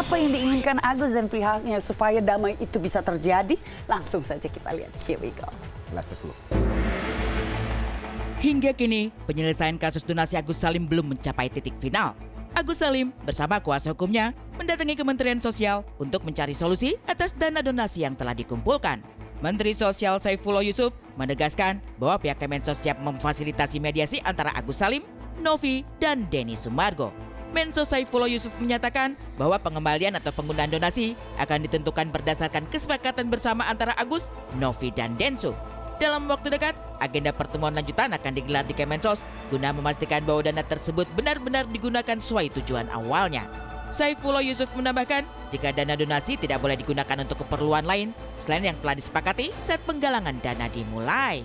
Apa yang diinginkan Agus dan pihaknya supaya damai itu bisa terjadi? Langsung saja kita lihat. Here we go. Let's look. Hingga kini, penyelesaian kasus donasi Agus Salim belum mencapai titik final. Agus Salim bersama kuasa hukumnya mendatangi Kementerian Sosial untuk mencari solusi atas dana donasi yang telah dikumpulkan. Menteri Sosial Saifullah Yusuf menegaskan bahwa pihak Kemensos siap memfasilitasi mediasi antara Agus Salim, Novi, dan Denny Sumargo. Mensos Saifullah Yusuf menyatakan bahwa pengembalian atau penggunaan donasi akan ditentukan berdasarkan kesepakatan bersama antara Agus, Novi, dan Densu. Dalam waktu dekat, agenda pertemuan lanjutan akan digelar di Kemensos guna memastikan bahwa dana tersebut benar-benar digunakan sesuai tujuan awalnya. Saifullah Yusuf menambahkan, jika dana donasi tidak boleh digunakan untuk keperluan lain selain yang telah disepakati saat penggalangan dana dimulai.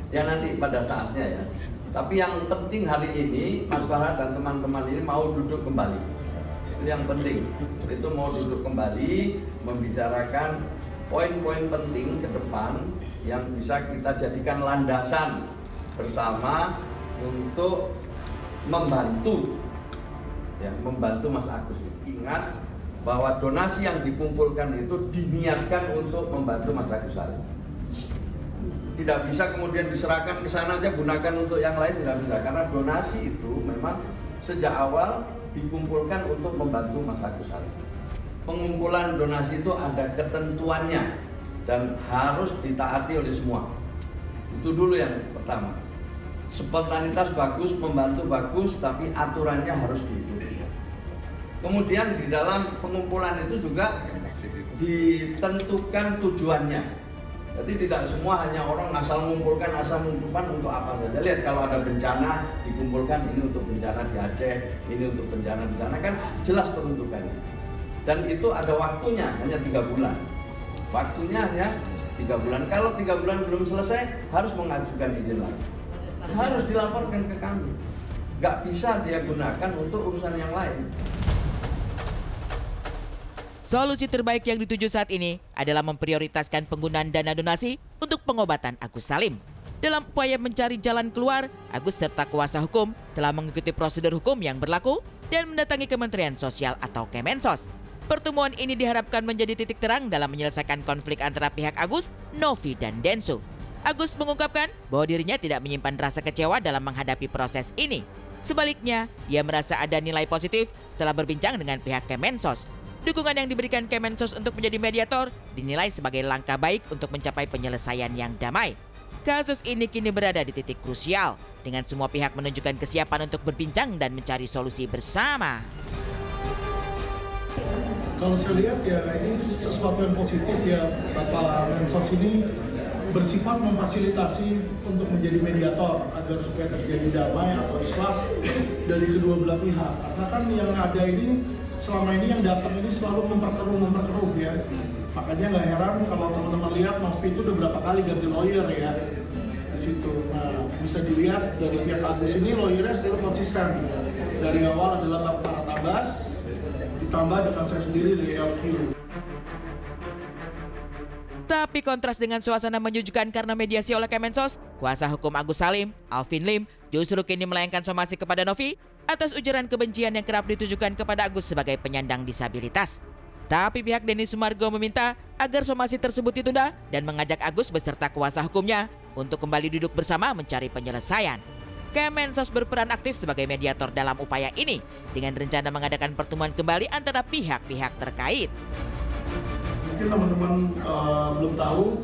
Ya nanti pada saatnya ya. Tapi yang penting hari ini Mas Farhat dan teman-teman ini mau duduk kembali. Itu yang penting. Itu mau duduk kembali membicarakan poin-poin penting ke depan yang bisa kita jadikan landasan bersama untuk membantu Mas Agus. Ingat bahwa donasi yang dikumpulkan itu diniatkan untuk membantu Mas Agus Salim. Tidak bisa kemudian diserahkan ke sana aja, gunakan untuk yang lain, tidak bisa. Karena donasi itu memang sejak awal dikumpulkan untuk membantu Mas Agus Salim. Pengumpulan donasi itu ada ketentuannya dan harus ditaati oleh semua. Itu dulu yang pertama. Spontanitas bagus, membantu bagus, tapi aturannya harus diikuti. Kemudian di dalam pengumpulan itu juga ditentukan tujuannya. Jadi tidak semua hanya orang asal mengumpulkan untuk apa saja. Lihat kalau ada bencana dikumpulkan, ini untuk bencana di Aceh, ini untuk bencana di sana, kan jelas peruntukannya. Dan itu ada waktunya, hanya 3 bulan. Waktunya hanya 3 bulan. Kalau 3 bulan belum selesai, harus mengajukan izin lagi. Harus dilaporkan ke kami. Nggak bisa dia gunakan untuk urusan yang lain. Solusi terbaik yang dituju saat ini adalah memprioritaskan penggunaan dana donasi untuk pengobatan Agus Salim. Dalam upaya mencari jalan keluar, Agus serta kuasa hukum telah mengikuti prosedur hukum yang berlaku dan mendatangi Kementerian Sosial atau Kemensos. Pertemuan ini diharapkan menjadi titik terang dalam menyelesaikan konflik antara pihak Agus, Novi, dan Densu. Agus mengungkapkan bahwa dirinya tidak menyimpan rasa kecewa dalam menghadapi proses ini. Sebaliknya, ia merasa ada nilai positif setelah berbincang dengan pihak Kemensos. Dukungan yang diberikan Kemensos untuk menjadi mediator dinilai sebagai langkah baik untuk mencapai penyelesaian yang damai. Kasus ini kini berada di titik krusial, dengan semua pihak menunjukkan kesiapan untuk berbincang dan mencari solusi bersama. Kalau saya lihat ya ini sesuatu yang positif ya, Bapak Mensos ini bersifat memfasilitasi untuk menjadi mediator agar supaya terjadi damai atau islah dari kedua belah pihak. Karena kan yang ada ini selama ini yang datang ini selalu memperkeruh ya. Makanya nggak heran kalau teman-teman lihat Novi itu udah berapa kali ganti lawyer ya di situ. Nah, bisa dilihat dari pihak Agus ini lawyernya selalu konsisten. Dari awal adalah Bang Farhat Abbas, ditambah dengan saya sendiri dari LQ. Tapi kontras dengan suasana menyejukkan karena mediasi oleh Kemensos, kuasa hukum Agus Salim, Alvin Lim, justru kini melayangkan somasi kepada Novi atas ujaran kebencian yang kerap ditujukan kepada Agus sebagai penyandang disabilitas. Tapi pihak Denny Sumargo meminta agar somasi tersebut ditunda dan mengajak Agus beserta kuasa hukumnya untuk kembali duduk bersama mencari penyelesaian. Kemensos berperan aktif sebagai mediator dalam upaya ini dengan rencana mengadakan pertemuan kembali antara pihak-pihak terkait. Mungkin teman-teman belum tahu,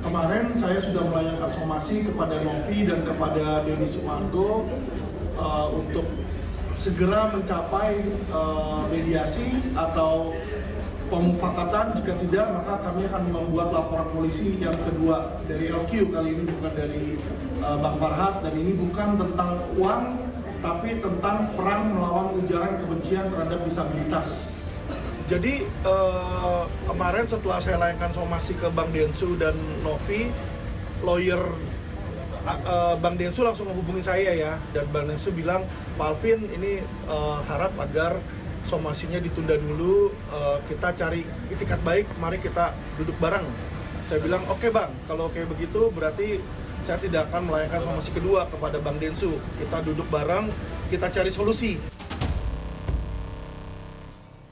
kemarin saya sudah melayangkan somasi kepada Novi dan kepada Denny Sumargo untuk segera mencapai mediasi atau pemufakatan. Jika tidak, maka kami akan membuat laporan polisi yang kedua dari LQ kali ini, bukan dari Bang Farhat, dan ini bukan tentang uang tapi tentang perang melawan ujaran kebencian terhadap disabilitas. Jadi kemarin setelah saya layangkan somasi ke Bang Densu dan Novi, lawyer Bang Densu langsung menghubungi saya ya, dan Bang Densu bilang, Pak Alvin ini harap agar somasinya ditunda dulu, kita cari itikat baik, mari kita duduk bareng. Saya bilang, oke Bang, kalau kayak begitu berarti saya tidak akan melayangkan somasi kedua kepada Bang Densu. Kita duduk bareng, kita cari solusi.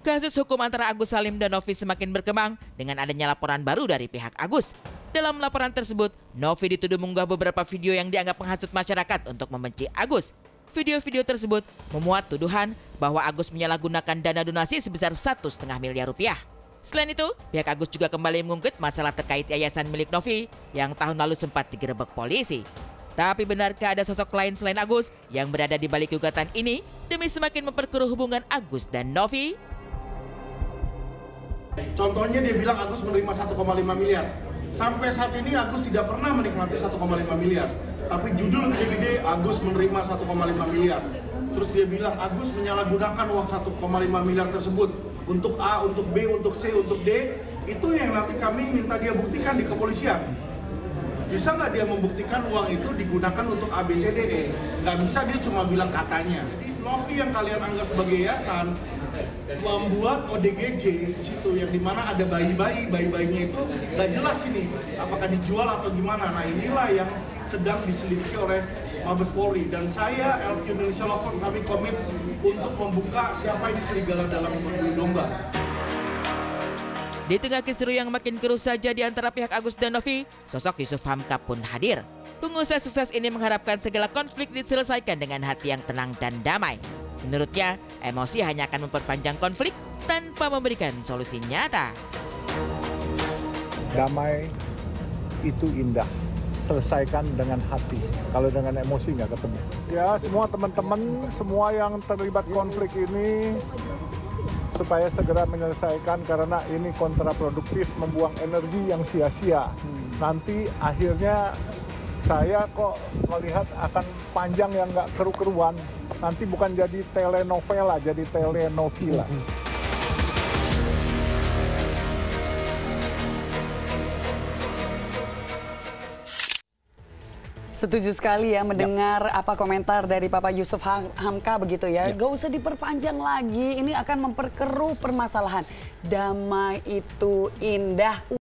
Kasus hukum antara Agus Salim dan Novi semakin berkembang dengan adanya laporan baru dari pihak Agus. Dalam laporan tersebut, Novi dituduh mengunggah beberapa video yang dianggap menghasut masyarakat untuk membenci Agus. Video-video tersebut memuat tuduhan bahwa Agus menyalahgunakan dana donasi sebesar 1,5 miliar rupiah. Selain itu, pihak Agus juga kembali mengungkit masalah terkait yayasan milik Novi yang tahun lalu sempat digerebek polisi. Tapi benarkah ada sosok lain selain Agus yang berada di balik gugatan ini demi semakin memperkeruh hubungan Agus dan Novi? Contohnya dia bilang Agus menerima 1,5 miliar. Sampai saat ini Agus tidak pernah menikmati 1,5 miliar. Tapi judul gede-gede Agus menerima 1,5 miliar. Terus dia bilang Agus menyalahgunakan uang 1,5 miliar tersebut untuk A, untuk B, untuk C, untuk D. Itu yang nanti kami minta dia buktikan di kepolisian. Bisa nggak dia membuktikan uang itu digunakan untuk A, B, C, D, E? Nggak bisa, dia cuma bilang katanya. Jadi Novi yang kalian anggap sebagai yayasan membuat ODGJ di situ yang dimana ada bayi-bayinya itu nggak jelas ini apakah dijual atau gimana. Nah inilah yang sedang diselidiki oleh Mabes Polri dan saya LQ Indonesia Law Firm kami komit untuk membuka siapa ini serigala dalam berburu domba. Di tengah kisru yang makin keruh saja di antara pihak Agus dan Novi, sosok Yusuf Hamka pun hadir. Pengusaha sukses ini mengharapkan segala konflik diselesaikan dengan hati yang tenang dan damai. Menurutnya, emosi hanya akan memperpanjang konflik tanpa memberikan solusi nyata. Damai itu indah, selesaikan dengan hati. Kalau dengan emosi nggak ketemu. Ya, semua teman-teman, semua yang terlibat konflik ini supaya segera menyelesaikan karena ini kontraproduktif, membuang energi yang sia-sia. Nanti akhirnya saya kok melihat akan panjang yang nggak keru-keruan. Nanti bukan jadi telenovela, jadi telenovela. Setuju sekali ya mendengar apa komentar dari Bapak Yusuf Hamka begitu ya. Gak usah diperpanjang lagi, ini akan memperkeruh permasalahan. Damai itu indah.